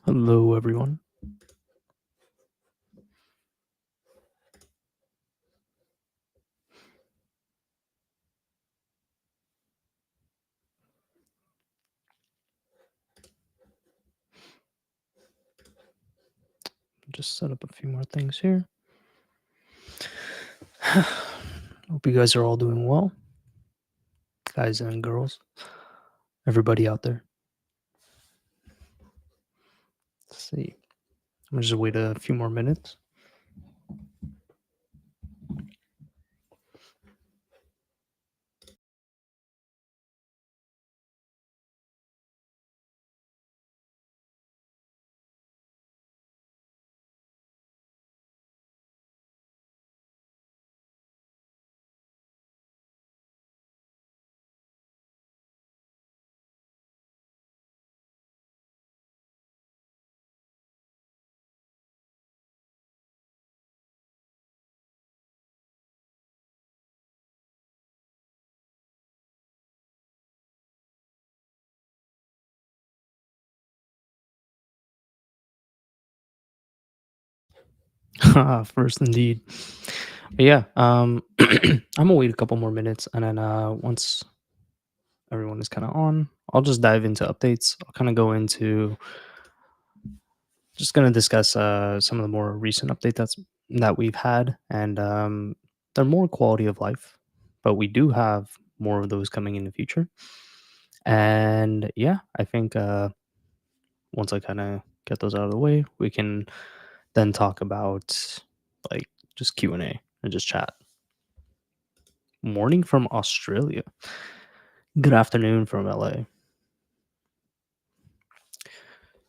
Hello, everyone. Just set up a few more things here. Hope you guys are all doing well, guys and girls, everybody out there. Let's see. I'm gonna just wait a few more minutes. First, indeed. But yeah, I'm gonna wait a couple more minutes, and then once everyone is kind of on, I'll just dive into updates. I'll kind of go into just gonna discuss some of the more recent updates that we've had, and they're more quality of life, but we do have more of those coming in the future. And yeah, I think once I kind of get those out of the way, we can then talk about like just Q&A and just chat. Morning from Australia. Good afternoon from LA.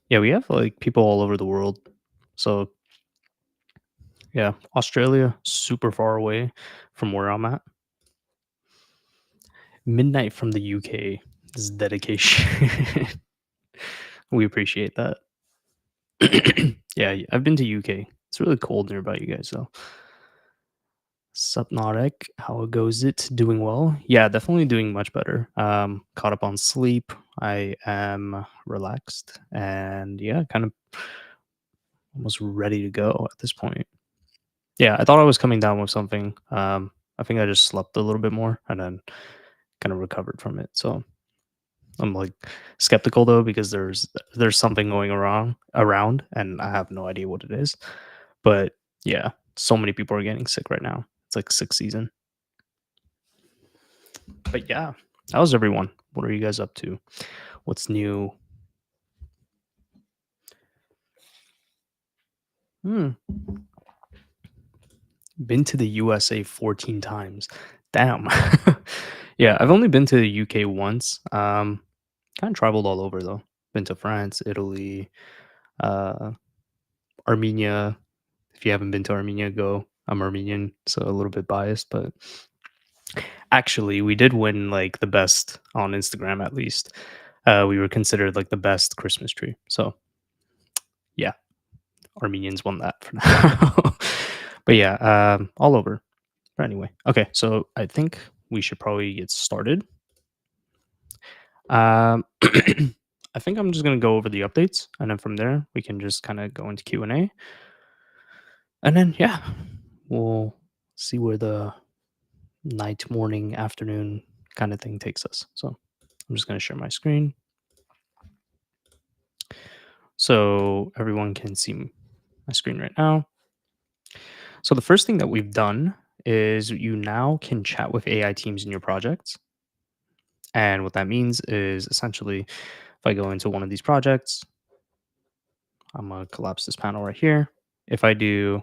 Yeah, we have like people all over the world. So yeah, Australia, super far away from where I'm at. Midnight from the UK. This is dedication. We appreciate that. Yeah, I've been to UK. It's really cold nearby you guys though. Subnautic, how it goes it? Doing well? Yeah, definitely doing much better. Caught up on sleep. I am relaxed and yeah, kind of almost ready to go at this point. Yeah, I thought I was coming down with something. I think I just slept a little bit more and then kind of recovered from it. So I'm like skeptical though because there's something going around and I have no idea what it is. But yeah, so many people are getting sick right now. It's like sick season. But yeah, how's everyone? What are you guys up to? What's new? Hmm. Been to the USA 14 times. Damn. Yeah, I've only been to the UK once. Kind of traveled all over though. Been to France, Italy, uh, Armenia. If you haven't been to Armenia, go. I'm Armenian, so a little bit biased, but actually, we did win like the best on Instagram at least. We were considered like the best Christmas tree. So yeah, Armenians won that for now. But yeah, all over. But anyway, okay. So I think we should probably get started. I think I'm just gonna go over the updates, and then from there we can just kind of go into Q&A, and then yeah, we'll see where the night, morning, afternoon kind of thing takes us. So I'm just gonna share my screen so everyone can see my screen right now. So the first thing that we've done is you now can chat with AI teams in your projects. And what that means is essentially if I go into one of these projects, I'm going to collapse this panel right here. If I do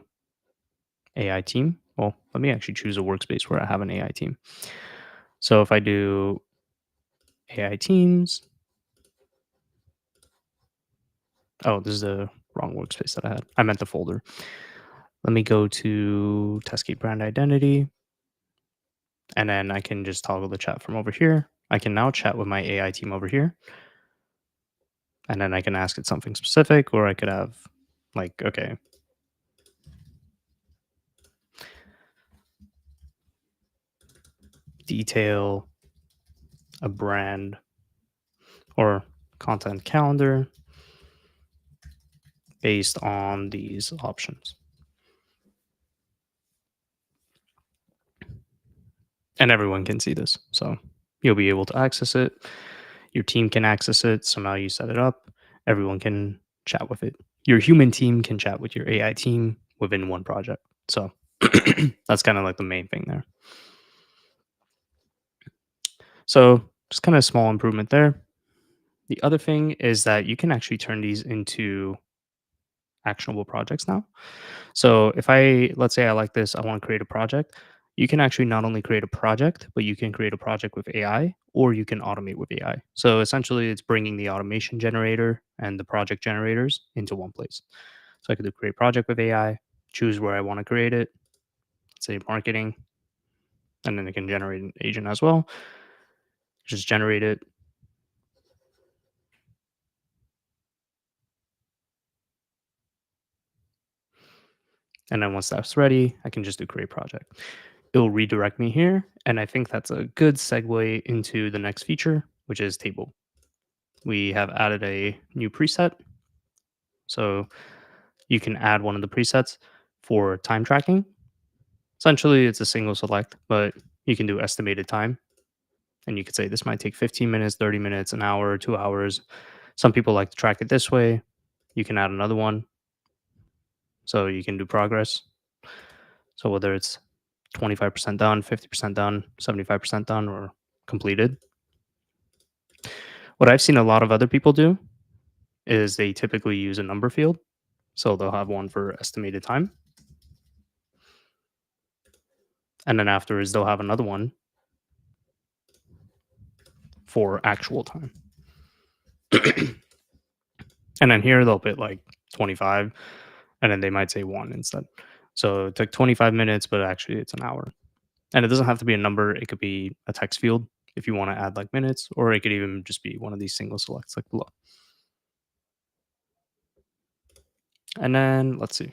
AI team, well, let me actually choose a workspace where I have an AI team. So if I do AI teams, oh, this is the wrong workspace that I had. I meant the folder. Let me go to Taskade brand identity, and then I can just toggle the chat from over here. I can now chat with my AI team over here, and then I can ask it something specific, or I could have like, okay, detail a brand or content calendar. based on these options. And everyone can see this. So you'll be able to access it. Your team can access it. So now you set it up. Everyone can chat with it. Your human team can chat with your AI team within one project. So that's kind of like the main thing there. So just kind of small improvement there. The other thing is that you can actually turn these into actionable projects now. So if I, let's say I like this, I want to create a project, you can actually not only create a project, but you can create a project with AI or you can automate with AI. So essentially it's bringing the automation generator and the project generators into one place. So I could do create project with AI, choose where I want to create it, say marketing, and then it can generate an agent as well. Just generate it. And then once that's ready, I can just do create project. It'll redirect me here. And I think that's a good segue into the next feature, which is table. We have added a new preset. So you can add one of the presets for time tracking. Essentially, it's a single select, but you can do estimated time. And you could say this might take 15 minutes, 30 minutes, an hour, 2 hours. Some people like to track it this way. You can add another one. So you can do progress. So whether it's 25% done, 50% done, 75% done, or completed. What I've seen a lot of other people do is they typically use a number field. So they'll have one for estimated time. And then afterwards, they'll have another one for actual time. And then here they'll put like 25, and then they might say one instead. So it took 25 minutes, but actually it's an hour. And it doesn't have to be a number, it could be a text field if you want to add like minutes, or it could even just be one of these single selects like below. And then let's see.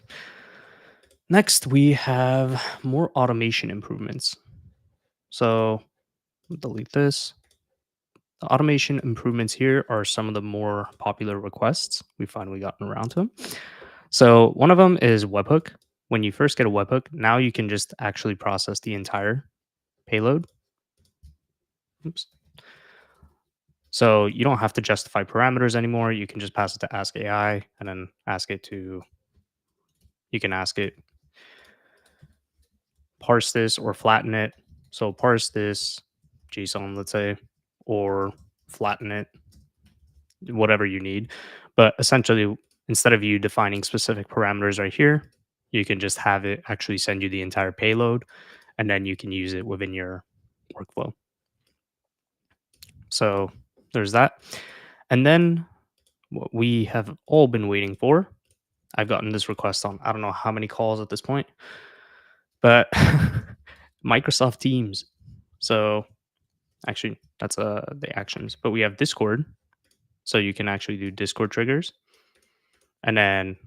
Next, we have more automation improvements. So delete this. The automation improvements here are some of the more popular requests we've finally gotten around to them. So one of them is webhook. When you first get a webhook, now you can just actually process the entire payload. Oops. So you don't have to justify parameters anymore. You can just pass it to Ask AI and then ask it to, you can ask it, parse this or flatten it. So parse this JSON, let's say, or flatten it, whatever you need. But essentially, instead of you defining specific parameters right here, you can just have it actually send you the entire payload and then you can use it within your workflow. So there's that. And then what we have all been waiting for, I've gotten this request on I don't know how many calls at this point, but Microsoft Teams. So actually, that's the actions, but we have Discord. So you can actually do Discord triggers and then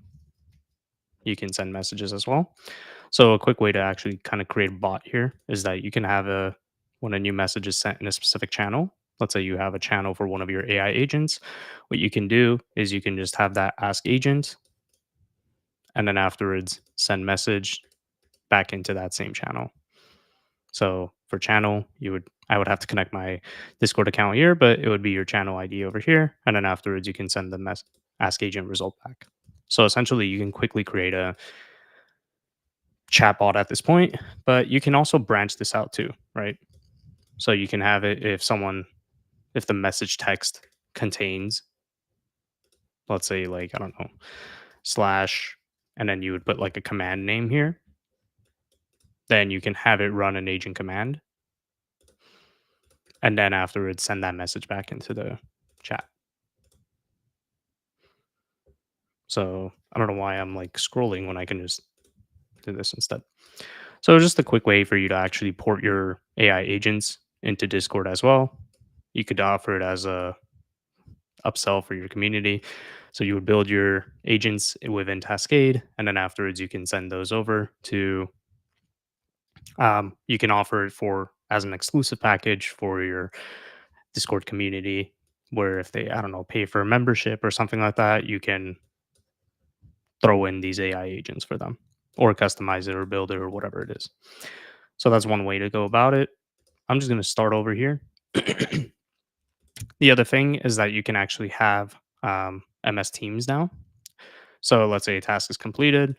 you can send messages as well. So a quick way to actually kind of create a bot here is that you can have a when a new message is sent in a specific channel. Let's say you have a channel for one of your AI agents. What you can do is you can just have that ask agent and then afterwards send message back into that same channel. So for channel, I would have to connect my Discord account here, but it would be your channel ID over here, and then afterwards you can send the ask agent result back. So essentially, you can quickly create a chatbot at this point, but you can also branch this out too, right? So you can have it if the message text contains, let's say, like, I don't know, slash, and then you would put like a command name here, then you can have it run an agent command and then afterwards send that message back into the chat. So I don't know why I'm like scrolling when I can just do this instead. So just a quick way for you to actually port your AI agents into Discord as well. You could offer it as a upsell for your community. So you would build your agents within Taskade, and then afterwards you can send those over to. You can offer it for as an exclusive package for your Discord community, where if they I don't know pay for a membership or something like that, you can throw in these AI agents for them or customize it or build it or whatever it is. So that's one way to go about it. I'm just going to start over here. The other thing is that you can actually have MS Teams now. So let's say a task is completed,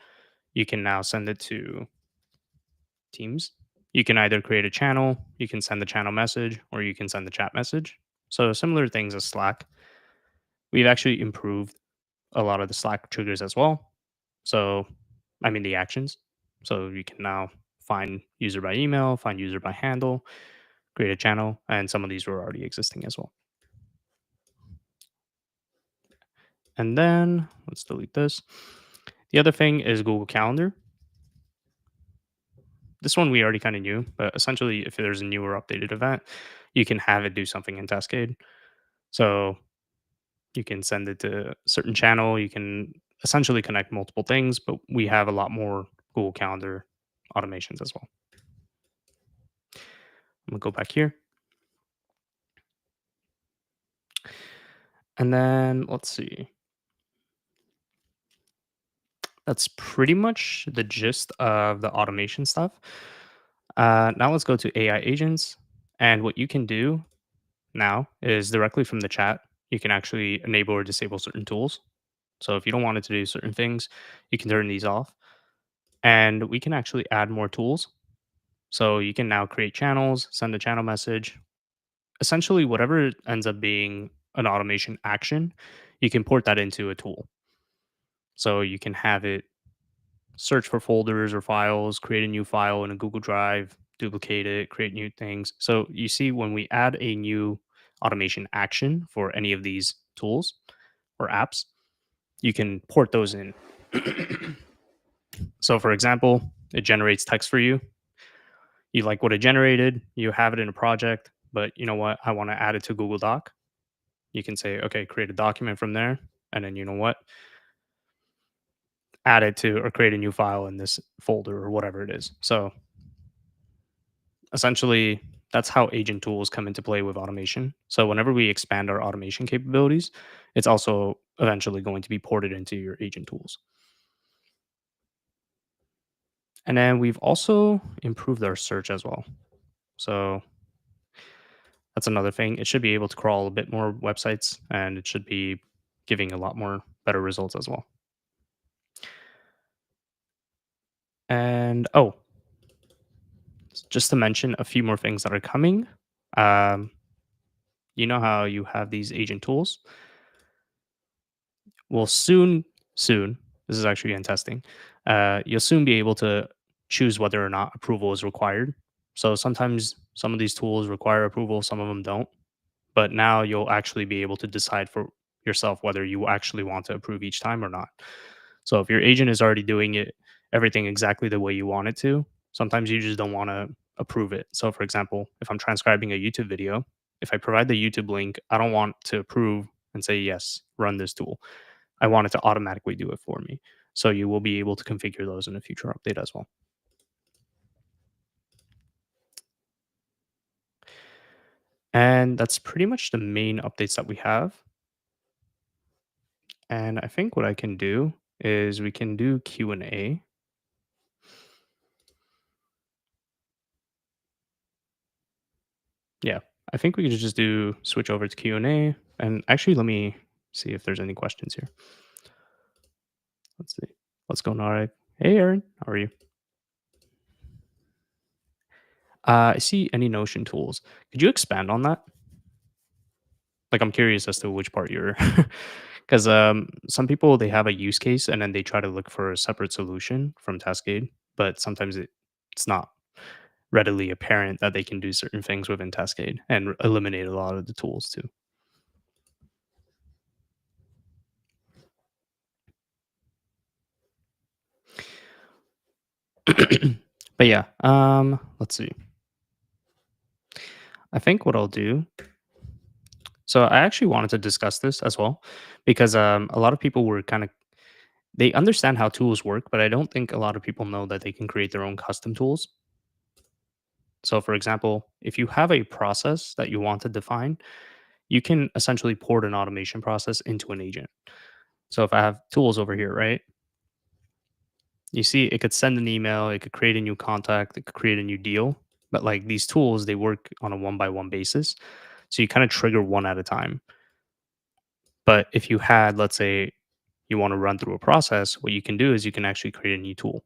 you can now send it to Teams. You can either create a channel, you can send the channel message, or you can send the chat message. So similar things as Slack. We've actually improved a lot of the Slack triggers as well. So, I mean, the actions. So you can now find user by email, find user by handle, create a channel, and some of these were already existing as well. And then let's delete this. The other thing is Google Calendar. This one we already kind of knew, but essentially, if there's a new or updated event, you can have it do something in Taskade. So you can send it to a certain channel. You can essentially connect multiple things, but we have a lot more Google Calendar automations as well. I'm gonna go back here. And then let's see. That's pretty much the gist of the automation stuff. Now let's go to AI agents. And what you can do now is directly from the chat, you can actually enable or disable certain tools. So if you don't want it to do certain things, you can turn these off. And we can actually add more tools. So you can now create channels, send a channel message. Essentially, whatever ends up being an automation action, you can port that into a tool. So you can have it search for folders or files, create a new file in a Google Drive, duplicate it, create new things. So you see, when we add a new automation action for any of these tools or apps, you can port those in. So, for example, it generates text for you. You like what it generated, you have it in a project, but you know what? I want to add it to Google Doc. You can say, okay, create a document from there. And then you know what? Add it to or create a new file in this folder or whatever it is. So essentially, that's how agent tools come into play with automation. So whenever we expand our automation capabilities, it's also eventually going to be ported into your agent tools. And then we've also improved our search as well. So that's another thing. It should be able to crawl a bit more websites and it should be giving a lot more better results as well. And just to mention a few more things that are coming. Um, you know how you have these agent tools? Well, soon, this is actually in testing. You'll soon be able to choose whether or not approval is required. So sometimes some of these tools require approval, some of them don't. But now you'll actually be able to decide for yourself whether you actually want to approve each time or not. So if your agent is already doing it, everything exactly the way you want it to, sometimes you just don't want to approve it. So for example, if I'm transcribing a YouTube video, if I provide the YouTube link, I don't want to approve and say, yes, run this tool. I want it to automatically do it for me. So you will be able to configure those in a future update as well. And that's pretty much the main updates that we have. And I think what I can do is we can do Q&A. Yeah, I think we could just do switch over to Q&A. And actually, let me see if there's any questions here. Let's see. What's going on? Right? Hey, Aaron, how are you? I see any Notion tools. Could you expand on that? Like, I'm curious as to which part you're, because some people they have a use case and then they try to look for a separate solution from Taskade, but sometimes it's not readily apparent that they can do certain things within Taskade and eliminate a lot of the tools too. But yeah, let's see. I think what I'll do. So I actually wanted to discuss this as well because a lot of people were kind of they understand how tools work, but I don't think a lot of people know that they can create their own custom tools. So, for example, if you have a process that you want to define, you can essentially port an automation process into an agent. So, if I have tools over here, right? You see, it could send an email, it could create a new contact, it could create a new deal. But like these tools, they work on a one by one basis. So you kind of trigger one at a time. But if you had, let's say, you want to run through a process, what you can do is you can actually create a new tool.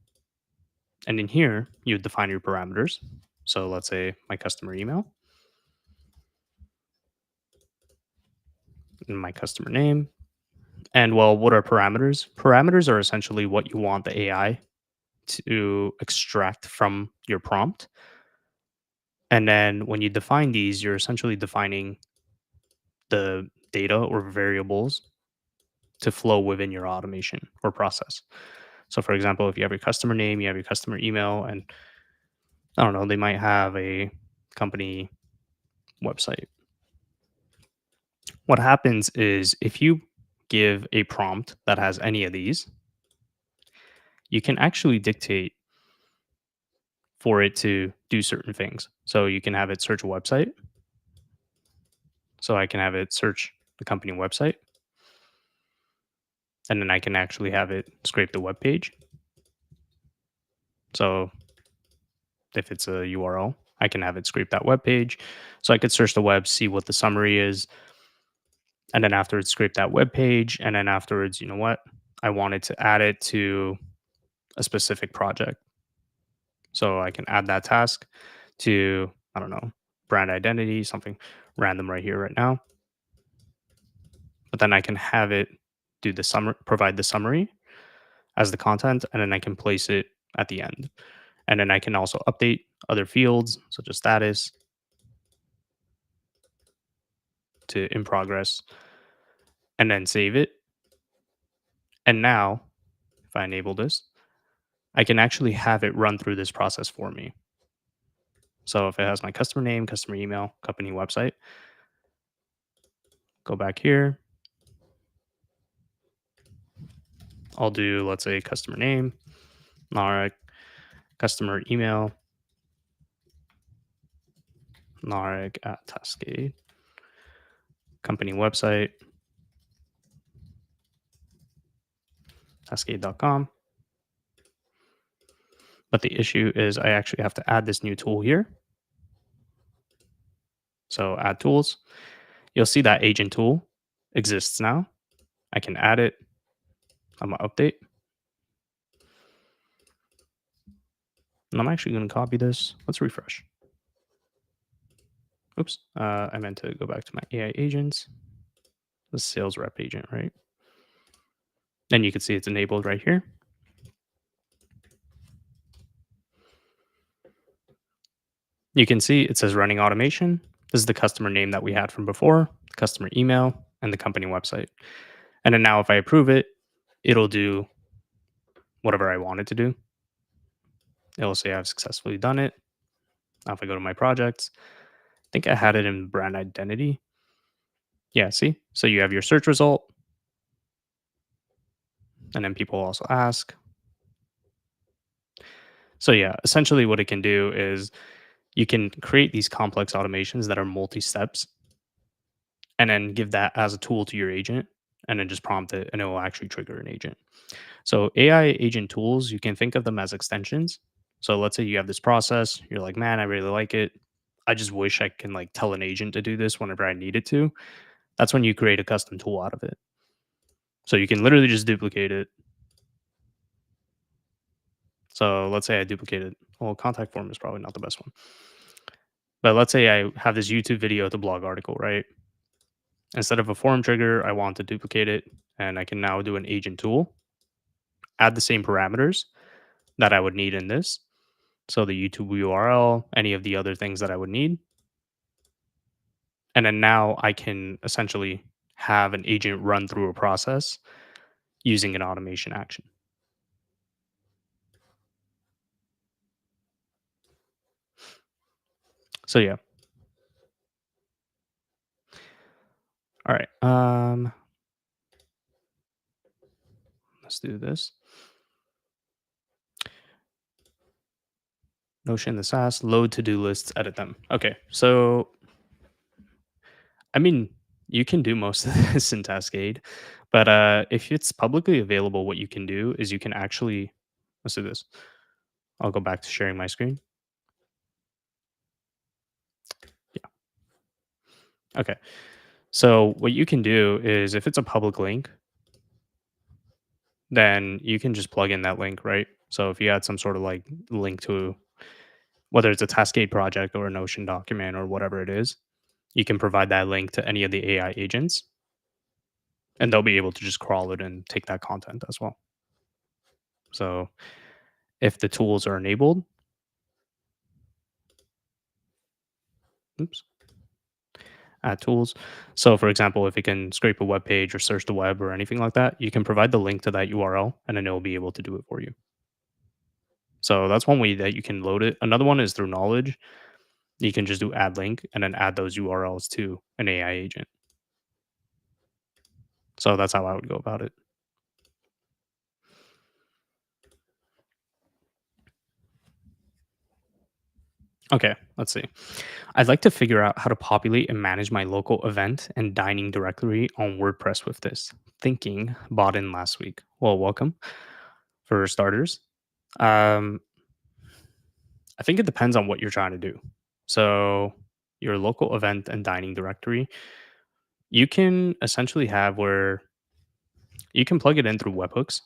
And in here, you define your parameters. So let's say my customer email and my customer name. And well, what are parameters? Parameters are essentially what you want the AI to extract from your prompt. And then when you define these, you're essentially defining the data or variables to flow within your automation or process. So, for example, if you have your customer name, you have your customer email, and I don't know, they might have a company website. What happens is if you give a prompt that has any of these, you can actually dictate for it to do certain things. So, you can have it search a website. So, I can have it search the company website, and then I can actually have it scrape the web page. So, if it's a URL, I can have it scrape that web page. So I could search the web, see what the summary is, and then afterwards scrape that web page. And then afterwards, you know what? I wanted to add it to a specific project. So I can add that task to, I don't know, brand identity, something random right here, right now. But then I can have it do the summary, provide the summary as the content, and then I can place it at the end. And then I can also update other fields such as status to in progress and then save it. And now, if I enable this, I can actually have it run through this process for me. So if it has my customer name, customer email, company website, go back here. I'll do, let's say, customer name, Narek, customer email, Narek at Taskade, company website, taskade.com. But the issue is I actually have to add this new tool here. So add tools. You'll see that agent tool exists now. I can add it. I'm going to update. And I'm actually going to copy this. Let's refresh. Oops. I meant to go back to my AI agents. The sales rep agent, right? And you can see it's enabled right here. You can see it says running automation. This is the customer name that we had from before, the customer email, and the company website. And then now if I approve it, it'll do whatever I want it to do. It'll say I've successfully done it. Now if I go to my projects, I think I had it in brand identity. Yeah, see? So you have your search result, and then people also ask. So yeah, essentially what it can do is you can create these complex automations that are multi steps and then give that as a tool to your agent and then just prompt it and it will actually trigger an agent. So AI agent tools, you can think of them as extensions. So let's say you have this process, you're like, man, I really like it. I just wish I can like tell an agent to do this whenever I need it to. That's when you create a custom tool out of it. So you can literally just duplicate it. So let's say I duplicated, well, contact form is probably not the best one. But let's say I have this YouTube video to blog article, right? Instead of a form trigger, I want to duplicate it and I can now do an agent tool, add the same parameters that I would need in this. So the YouTube URL, any of the other things that I would need. And then now I can essentially have an agent run through a process using an automation action. So yeah. All right. Let's do this. Notion the SaaS, load to-do lists, edit them. Okay. So I mean, you can do most of this in Taskade, but if it's publicly available, what you can do is you can actually let's do this. I'll go back to sharing my screen. Yeah. Okay. So what you can do is if it's a public link, then you can just plug in that link, right? So if you had some sort of like link to whether it's a Taskade project or a Notion document or whatever it is, you can provide that link to any of the AI agents and they'll be able to just crawl it and take that content as well. So if the tools are enabled, oops, add tools. So for example, if it can scrape a web page or search the web or anything like that, you can provide the link to that URL and then it'll be able to do it for you. So that's one way that you can load it. Another one is through knowledge. You can just do add link and then add those URLs to an AI agent. So that's how I would go about it. Okay, let's see. I'd like to figure out how to populate and manage my local event and dining directory on WordPress with this. Thinking bought in last week. Well, welcome for starters. Um, I think it depends on what you're trying to do. So, your local event and dining directory, you can essentially have where you can plug it in through webhooks,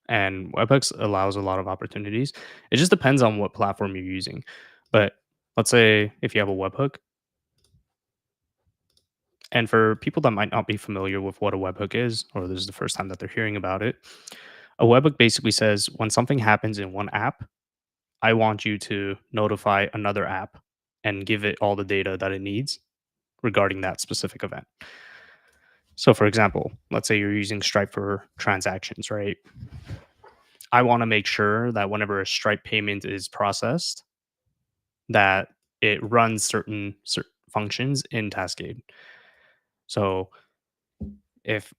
and webhooks allows a lot of opportunities. It just depends on what platform you're using. But let's say if you have a webhook, and for people that might not be familiar with what a webhook is, or this is the first time that they're hearing about it, a webhook basically says when something happens in one app, I want you to notify another app and give it all the data that it needs regarding that specific event. So, for example, let's say you're using Stripe for transactions, right? I want to make sure that whenever a Stripe payment is processed, that it runs certain functions in Taskade. So, if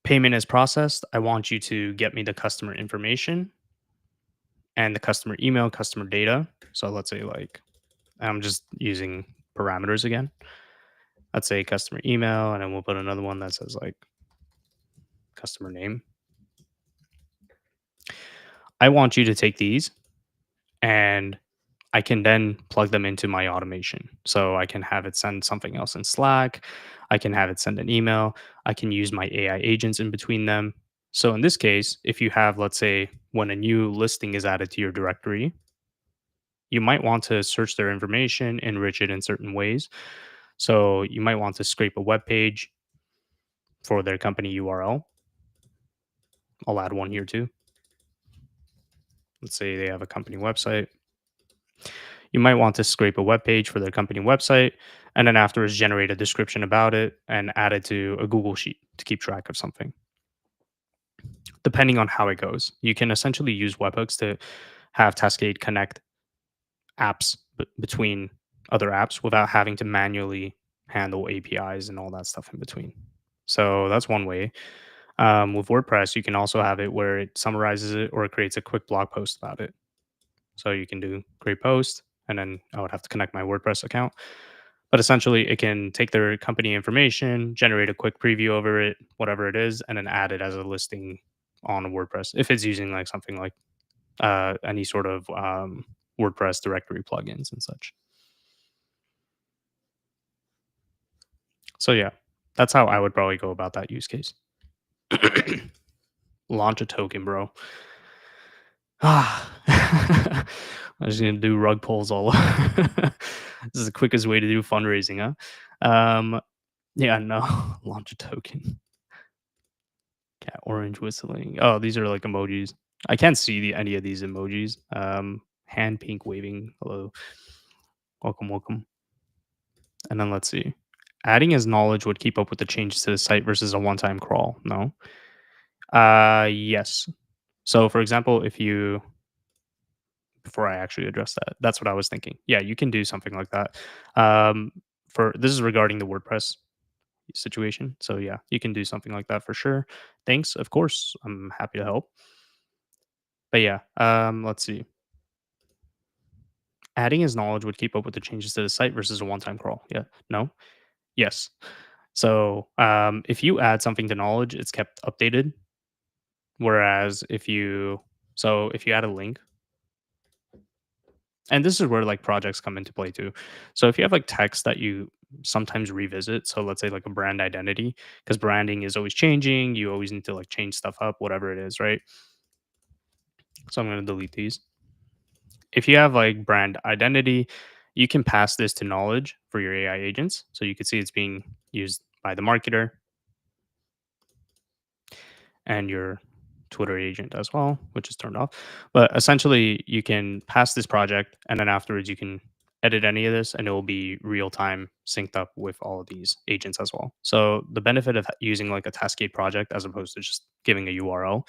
payment is processed, I want you to get me the customer information and the customer email, customer data. So, let's say like I'm just using parameters again. Let's say customer email, and then we'll put another one that says like customer name. I want you to take these and I can then plug them into my automation. So I can have it send something else in Slack. I can have it send an email. I can use my AI agents in between them. So in this case, if you have, let's say, when a new listing is added to your directory, you might want to search their information, enrich it in certain ways. So you might want to scrape a web page for their company URL. I'll add one here too. Let's say they have a company website. You might want to scrape a web page for their company website and then afterwards generate a description about it and add it to a Google Sheet to keep track of something. Depending on how it goes, you can essentially use webhooks to have Taskade connect apps between other apps without having to manually handle APIs and all that stuff in between. So that's one way. With WordPress, you can also have it where it summarizes it or it creates a quick blog post about it. So you can do great post, and then I would have to connect my WordPress account. But essentially, it can take their company information, generate a quick preview over it, whatever it is, and then add it as a listing on WordPress if it's using like something like any sort of WordPress directory plugins and such. So yeah, that's how I would probably go about that use case. Launch a token, bro. Ah, I'm just gonna do rug pulls all. This is the quickest way to do fundraising, huh? Yeah, no, launch a token. Cat orange whistling. Oh, these are like emojis. I can't see any of these emojis. Hand pink waving. Hello, welcome, welcome. And then let's see. Adding his knowledge would keep up with the changes to the site versus a one-time crawl. No. Yes. So, for example, if you before I actually address that, that's what I was thinking. Yeah, you can do something like that. Um, for this is regarding the WordPress situation. So yeah, you can do something like that for sure. Thanks, of course. I'm happy to help. But yeah, let's see. Adding his knowledge would keep up with the changes to the site versus a one-time crawl. Yeah. No. Yes. So if you add something to knowledge, it's kept updated Whereas if you add a link, and this is where like projects come into play too. So if you have like text that you sometimes revisit, so let's say like a brand identity, because branding is always changing, you always need to like change stuff up, whatever it is, right? So I'm going to delete these. If you have like brand identity, you can pass this to knowledge for your AI agents. So you can see it's being used by the marketer and your Twitter agent as well, which is turned off. But essentially, you can pass this project, and then afterwards, you can edit any of this, and it will be real time synced up with all of these agents as well. So the benefit of using like a Taskade project as opposed to just giving a URL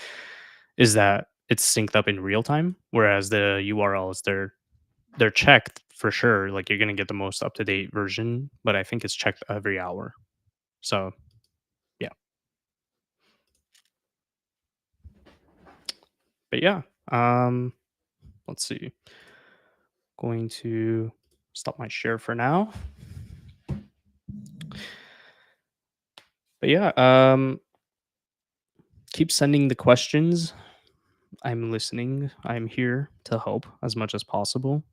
is that it's synced up in real time, whereas the URLs they're checked for sure. Like you're gonna get the most up to date version, but I think it's checked every hour. So yeah, but yeah. Um, let's see. Going to stop my share for now. But yeah, keep sending the questions. I'm listening. I'm here to help as much as possible.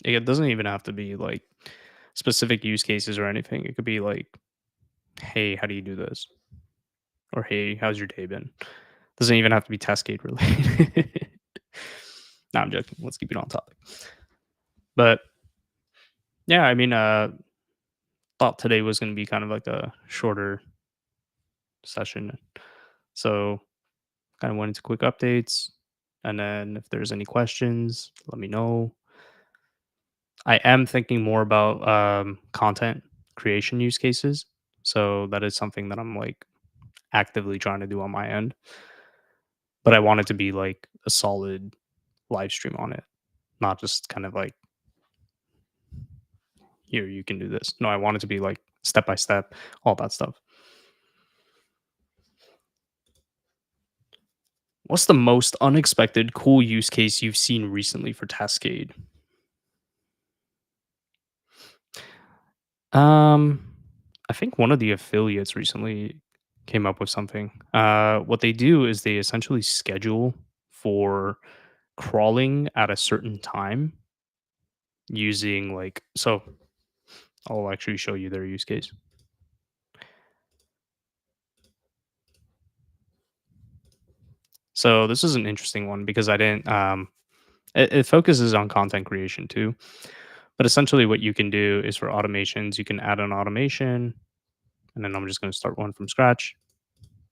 It doesn't even have to be like specific use cases or anything. It could be like, hey, how do you do this? Or hey, how's your day been? Doesn't even have to be Cascade related. No, I'm joking. Let's keep it on topic. But yeah, I mean, thought today was going to be kind of like a shorter session. So kind of went into quick updates. And then if there's any questions, let me know. I am thinking more about content creation use cases. So that is something that I'm like actively trying to do on my end. But I want it to be like a solid live stream on it, not just kind of like, here, you can do this. No, I want it to be like step by step, all that stuff. What's the most unexpected cool use case you've seen recently for Taskade? Um, I think one of the affiliates recently came up with something. What they do is they essentially schedule for crawling at a certain time using like so I'll actually show you their use case. So this is an interesting one because I didn't it focuses on content creation too. But essentially what you can do is for automations, you can add an automation and then I'm just going to start one from scratch.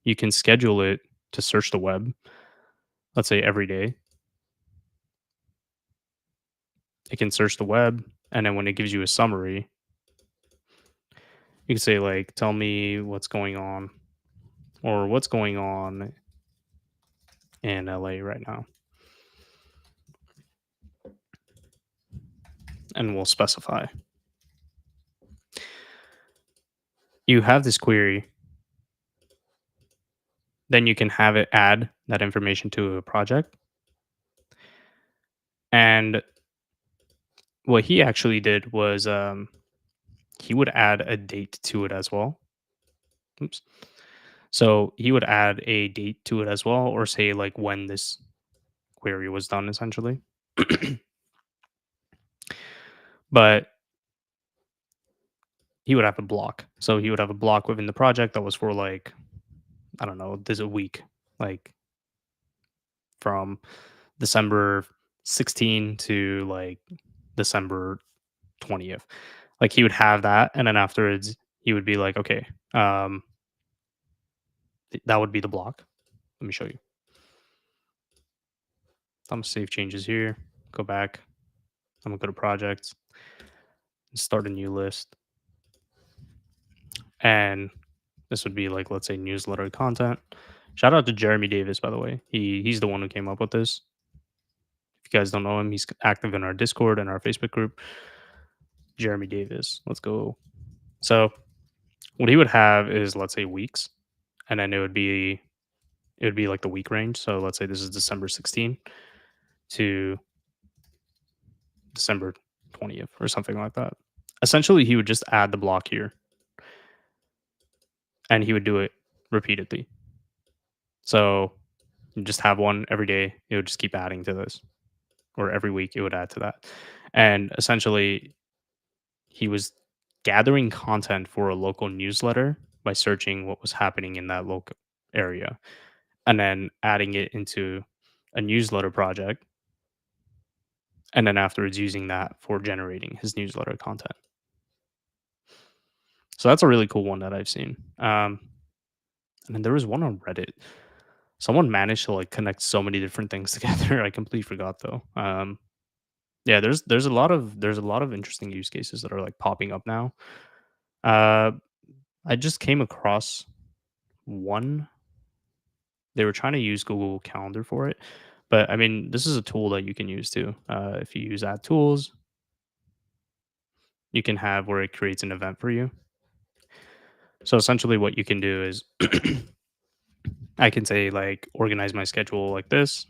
You can schedule it to search the web, let's say every day. It can search the web, and then when it gives you a summary, you can say like, "Tell me what's going on," or "What's going on in LA right now," and we'll specify. You have this query, then you can have it add that information to a project. And what he actually did was he would add a date to it as well. Oops. So he would add a date to it as well, or say like when this query was done, essentially. But he would have a block. So he would have a block within the project that was for like, I don't know, there's a week, like from December 16 to like December 20th. Like he would have that. And then afterwards, he would be like, okay, that would be the block. Let me show you. I'm gonna save changes here, go back. I'm gonna go to projects, start a new list. And this would be like, let's say, newsletter content. Shout out to Jeremy Davis, by the way. He's the one who came up with this. If you guys don't know him, he's active in our Discord and our Facebook group. Jeremy Davis. Let's go. So what he would have is, let's say, weeks, and then it would be like the week range. So let's say this is December 16th to December 20th or something like that. Essentially, he would just add the block here, and he would do it repeatedly. So you just have one every day. It would just keep adding to this, or every week it would add to that. And essentially, he was gathering content for a local newsletter by searching what was happening in that local area and then adding it into a newsletter project. And then afterwards, using that for generating his newsletter content. So that's a really cool one that I've seen. And then there was one on Reddit. Someone managed to like connect so many different things together. I completely forgot though. Yeah, there's a lot of interesting use cases that are like popping up now. Uh, I just came across one. They were trying to use Google Calendar for it, but I mean, this is a tool that you can use too. If you use Add Tools, you can have where it creates an event for you. So essentially, what you can do is I can say like organize my schedule like this,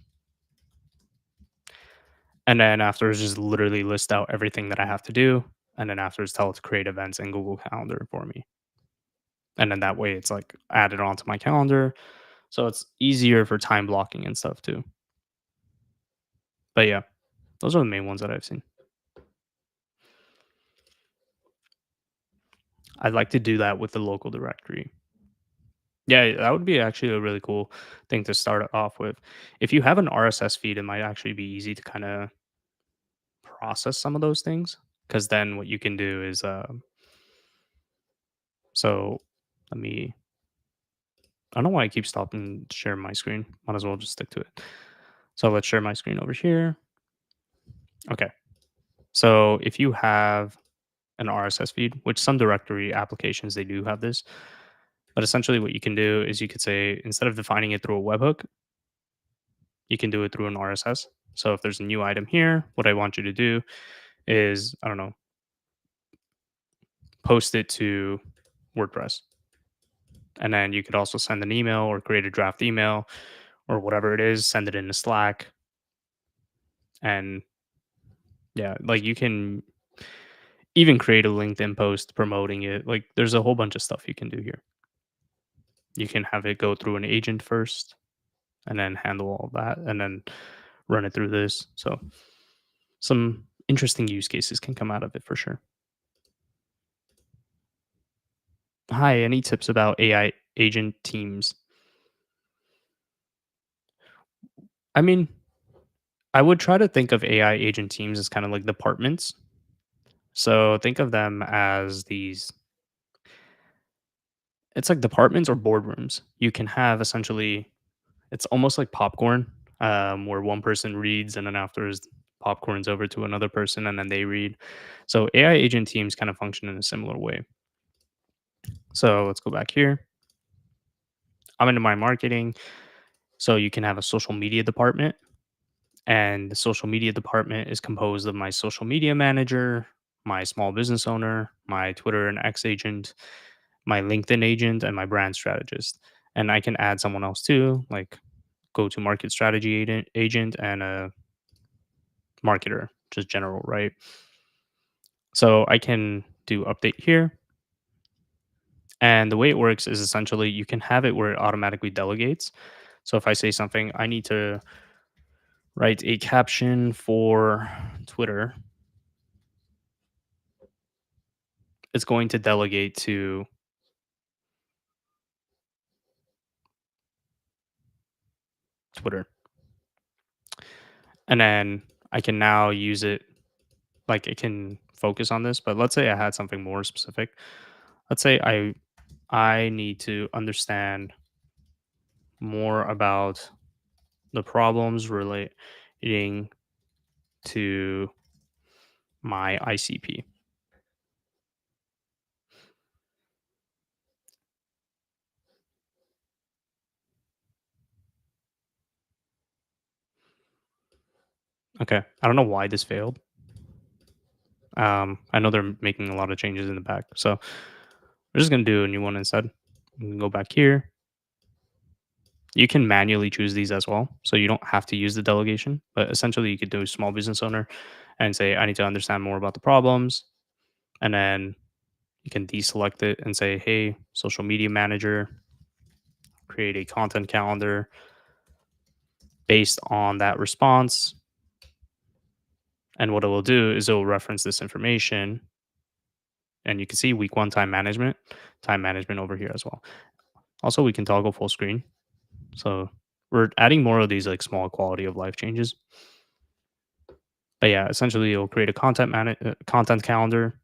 and then afterwards just literally list out everything that I have to do, and then afterwards tell it to create events in Google Calendar for me. And then that way it's like added onto my calendar. So it's easier for time blocking and stuff too. But yeah, those are the main ones that I've seen. I'd like to do that with the local directory. Yeah, that would be actually a really cool thing to start it off with. If you have an RSS feed, it might actually be easy to kind of process some of those things. Because then what you can do is, so let me, I don't know why I keep stopping sharing my screen. Might as well just stick to it. So let's share my screen over here. Okay. So if you have an RSS feed, which some directory applications they do have this, but essentially what you can do is you could say instead of defining it through a webhook, you can do it through an RSS. So if there's a new item here, what I want you to do is, I don't know, post it to WordPress. And then you could also send an email or create a draft email or whatever it is, send it in a Slack. And yeah, like you can even create a LinkedIn post promoting it. Like there's a whole bunch of stuff you can do here. You can have it go through an agent first and then handle all of that and then run it through this. So some interesting use cases can come out of it for sure. Hi, any tips about AI agent teams? I mean, I would try to think of AI agent teams as kind of like departments. So think of them as these, it's like departments or boardrooms. You can have essentially, it's almost like popcorn, where one person reads and then afterwards popcorn's over to another person and then they read. So AI agent teams kind of function in a similar way. So let's go back here. I'm into my marketing. So you can have a social media department, and the social media department is composed of my social media manager, my small business owner, my Twitter and X agent, my LinkedIn agent, and my brand strategist. And I can add someone else too, like go to market strategy agent and a marketer, just general, right? So I can do update here. And the way it works is essentially you can have it where it automatically delegates. So if I say something, I need to write a caption for Twitter, it's going to delegate to Twitter. And then I can now use it, like it can focus on this. But let's say I had something more specific. Let's say I need to understand more about the problems relating to my ICP. Okay. I don't know why this failed. I know they're making a lot of changes in the back. So we're just gonna do a new one instead. We can go back here. You can manually choose these as well. So you don't have to use the delegation, but essentially you could do small business owner and say, I need to understand more about the problems. And then you can deselect it and say, hey, social media manager, create a content calendar based on that response. And what it will do is it will reference this information. And you can see week one time management over here as well. Also, we can toggle full screen. So we're adding more of these like small quality of life changes. But yeah, essentially it'll create a content calendar,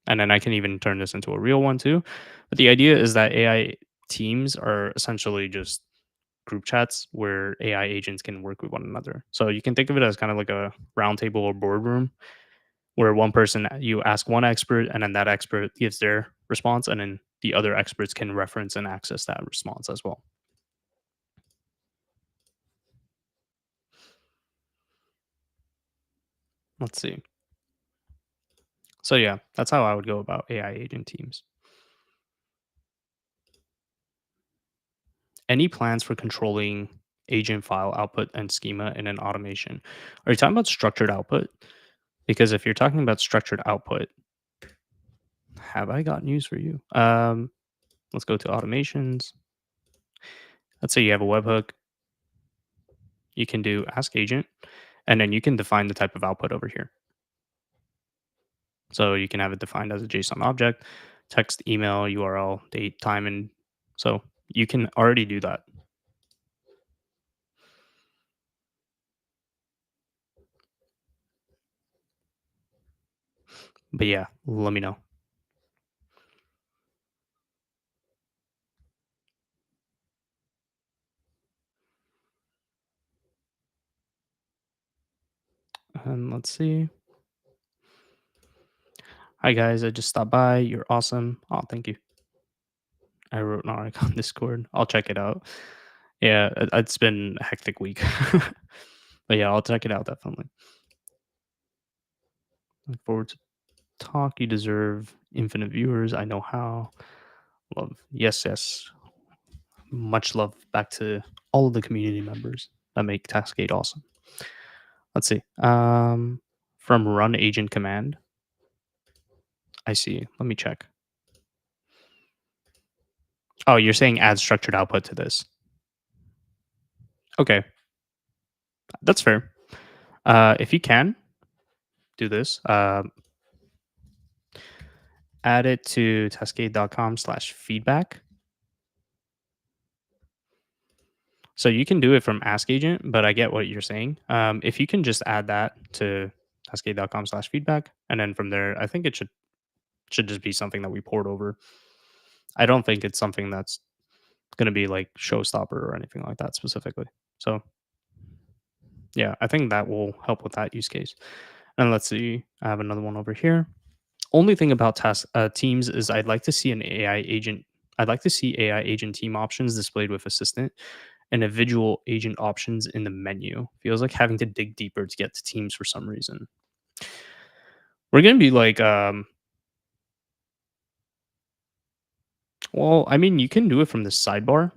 and then I can even turn this into a real one too. But the idea is that AI teams are essentially just group chats where AI agents can work with one another. So you can think of it as kind of like a roundtable or boardroom where one person you ask one expert and then that expert gives their response and then the other experts can reference and access that response as well. Let's see. So yeah, that's how I would go about AI agent teams. Any plans for controlling agent file output and schema in an automation? Are you talking about structured output? Because if you're talking about structured output, have I got news for you? Let's go to automations. Let's say you have a webhook. You can do ask agent, and then you can define the type of output over here. So you can have it defined as a JSON object, text, email, URL, date, time, and so you can already do that. But yeah, let me know. And let's see. Hi guys, I just stopped by. You're awesome. Oh, thank you. I wrote an article on Discord. I'll check it out. Yeah, it's been a hectic week. But yeah, I'll check it out definitely. Look forward to talk. You deserve infinite viewers. I know how. Love. Yes, yes. Much love back to all of the community members that make Taskade awesome. Let's see. From run agent command. I see. Let me check. Oh, you're saying add structured output to this. Okay, that's fair. If you can do this, add it to taskade.com/feedback. So you can do it from Ask Agent, but I get what you're saying. If you can just add that to taskade.com/feedback, and then from there, I think it should just be something that we port over. I don't think it's something that's going to be like showstopper or anything like that specifically. So yeah, I think that will help with that use case. And let's see, I have another one over here. Only thing about teams is I'd like to see an AI agent. I'd like to see AI agent team options displayed with assistant and individual agent options in the menu. Feels like having to dig deeper to get to teams for some reason. We're gonna be like, well, I mean, you can do it from the sidebar.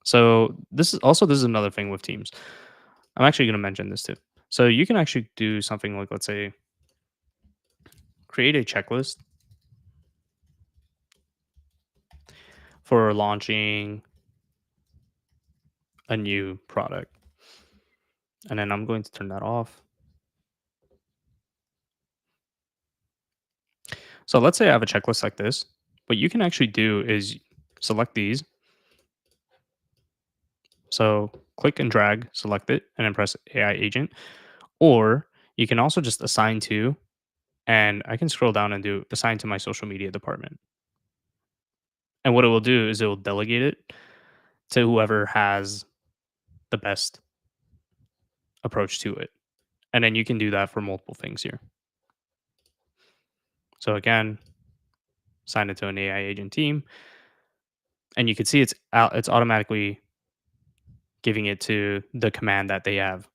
So this is another thing with teams. I'm actually gonna mention this too. So you can actually do something like, let's say, create a checklist for launching a new product. And then I'm going to turn that off. So let's say I have a checklist like this. What you can actually do is select these. So click and drag, select it, and then press AI agent. Or you can also just assign to, and I can scroll down and do assign to my social media department. And what it will do is it will delegate it to whoever has the best approach to it. And then you can do that for multiple things here. So again, assign it to an AI agent team, and you can see it's automatically giving it to the command that they have.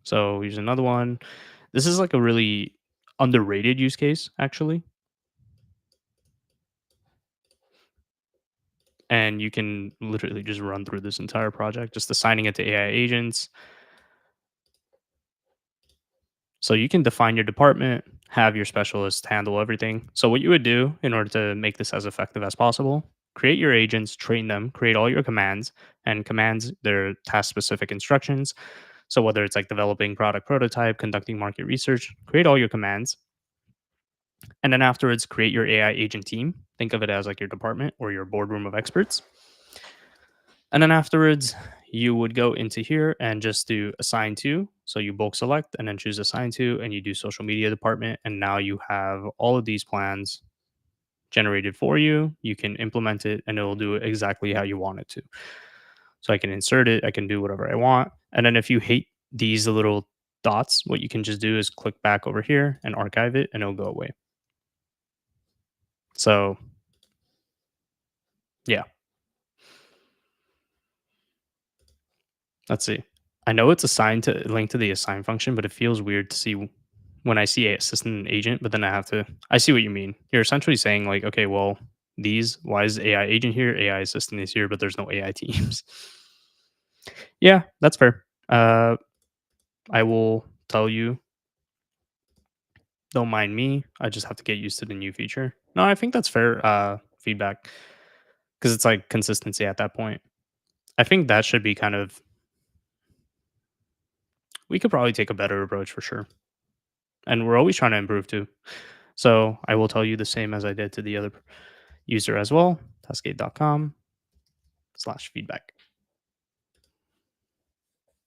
So here's another one. This is like a really underrated use case, actually. And you can literally just run through this entire project, just assigning it to AI agents. So you can define your department, have your specialists handle everything. So what you would do in order to make this as effective as possible, create your agents, train them, create all your commands, and commands their task specific instructions. So whether it's like developing product prototype, conducting market research, create all your commands. And then afterwards, create your AI agent team. Think of it as like your department or your boardroom of experts. And then afterwards, you would go into here and just do assign to. So you bulk select and then choose assign to, and you do social media department. And now you have all of these plans generated for you. You can implement it and it will do it exactly how you want it to. So I can insert it, I can do whatever I want. And then if you hate these little dots, what you can just do is click back over here and archive it and it'll go away. So yeah, let's see. I know it's assigned to linked to the assign function, but it feels weird to see when I see a assistant and agent, but then I see what you mean. You're essentially saying like, okay, well, why is AI agent here? AI assistant is here, but there's no AI teams. Yeah, that's fair. I will tell you, don't mind me. I just have to get used to the new feature. No, I think that's fair feedback because it's like consistency at that point. I think that should be kind of, we could probably take a better approach for sure. And we're always trying to improve too. So I will tell you the same as I did to the other user as well. Taskade.com/feedback.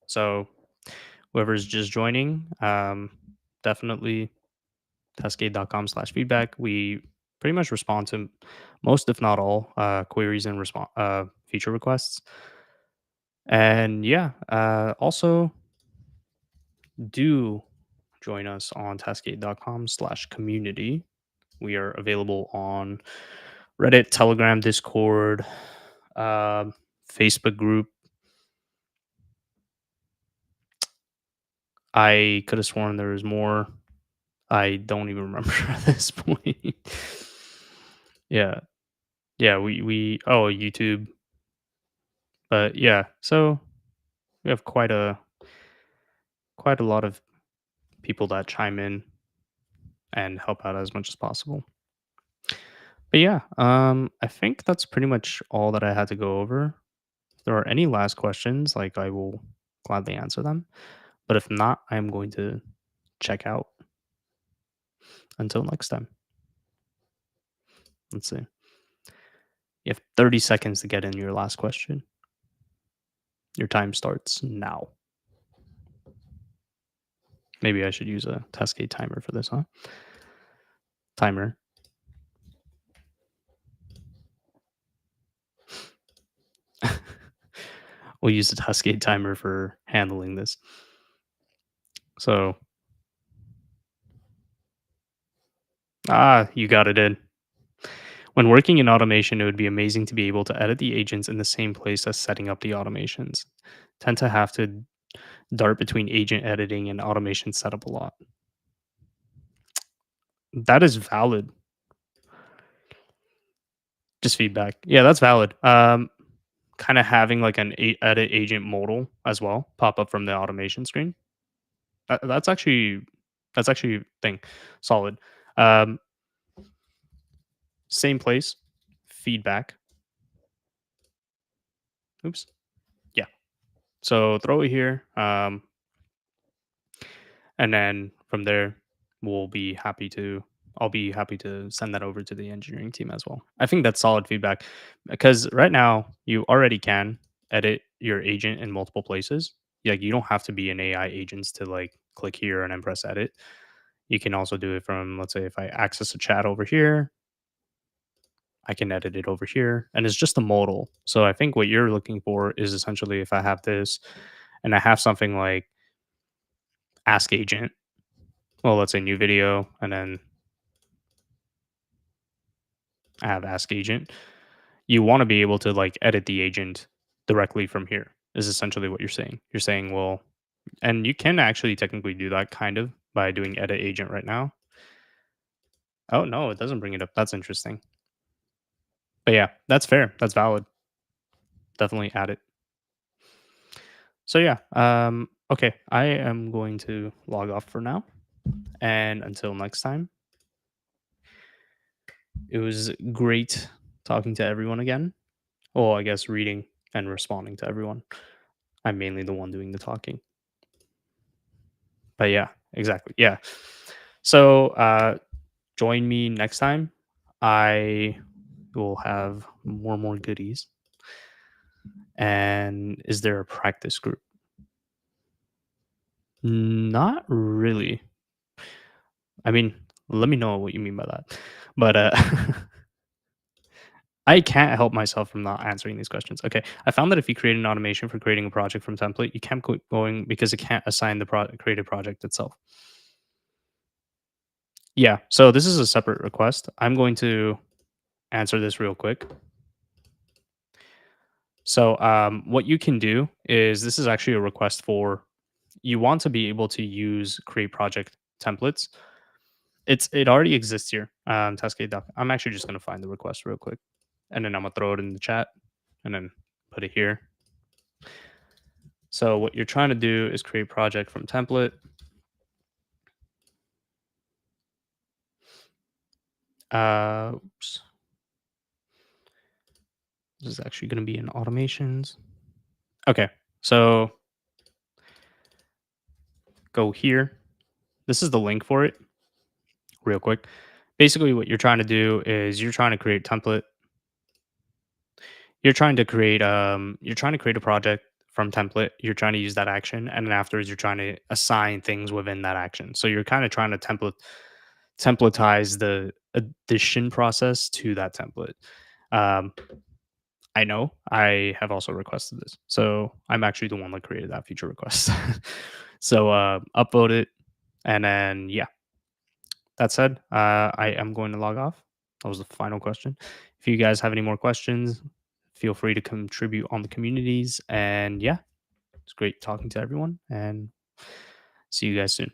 So whoever's just joining, definitely Taskade.com/feedback. We pretty much respond to most, if not all, queries and feature requests. And yeah, also do join us on Taskade.com/community. We are available on Reddit, Telegram, Discord, um, Facebook group. I could have sworn there was more. I don't even remember at this point. Yeah. Yeah, we oh, YouTube. But yeah, so we have quite a lot of people that chime in and help out as much as possible. But yeah, I think that's pretty much all that I had to go over. If there are any last questions, like I will gladly answer them. But if not, I'm going to check out until next time. Let's see. You have 30 seconds to get in your last question. Your time starts now. Maybe I should use a Taskade timer for this, huh? Timer. We'll use the Taskade timer for handling this. So, you got it in. When working in automation, it would be amazing to be able to edit the agents in the same place as setting up the automations. Tend to have to dart between agent editing and automation setup a lot. That is valid. Just feedback. Yeah, that's valid. Kind of having like edit agent modal as well pop up from the automation screen. That's actually thing solid. Um, Same place, feedback. Oops. Yeah. So throw it here. And then from there, we'll be happy to. I'll be happy to send that over to the engineering team as well. I think that's solid feedback because right now you already can edit your agent in multiple places. Like you don't have to be an AI agents to like click here and then press edit. You can also do it from, let's say, if I access a chat over here, I can edit it over here, and it's just a modal. So I think what you're looking for is essentially if I have this and I have something like ask agent, well, let's say new video, and then I have ask agent. You want to be able to like edit the agent directly from here, is essentially what you're saying. You're saying, well, and you can actually technically do that kind of by doing edit agent right now. Oh, no, it doesn't bring it up. That's interesting. But yeah, that's fair. That's valid. Definitely add it. So yeah, okay, I am going to log off for now. And until next time, it was great talking to everyone again. Well, I guess reading and responding to everyone. I'm mainly the one doing the talking. But yeah, exactly. Yeah. So join me next time. I will have more goodies. And is there a practice group? Not really. I mean, let me know what you mean by that. But I can't help myself from not answering these questions. Okay. I found that if you create an automation for creating a project from template, you can't keep going because it can't assign the created project itself. Yeah. So this is a separate request. I'm going to answer this real quick. So what you can do is this is actually a request for you want to be able to use create project templates. It already exists here. Taskade doc. I'm actually just gonna find the request real quick, and then I'm gonna throw it in the chat, and then put it here. So what you're trying to do is create project from template. Oops. This is actually going to be in automations. Okay, so go here. This is the link for it, real quick. Basically, what you're trying to do is you're trying to create template. You're trying to create a project from template. You're trying to use that action, and then afterwards, you're trying to assign things within that action. So you're kind of trying to templatize the addition process to that template. Um, I know I have also requested this. So I'm actually the one that created that feature request. So upvote it. And then, yeah, that said, I am going to log off. That was the final question. If you guys have any more questions, feel free to contribute on the communities. And yeah, it's great talking to everyone and see you guys soon.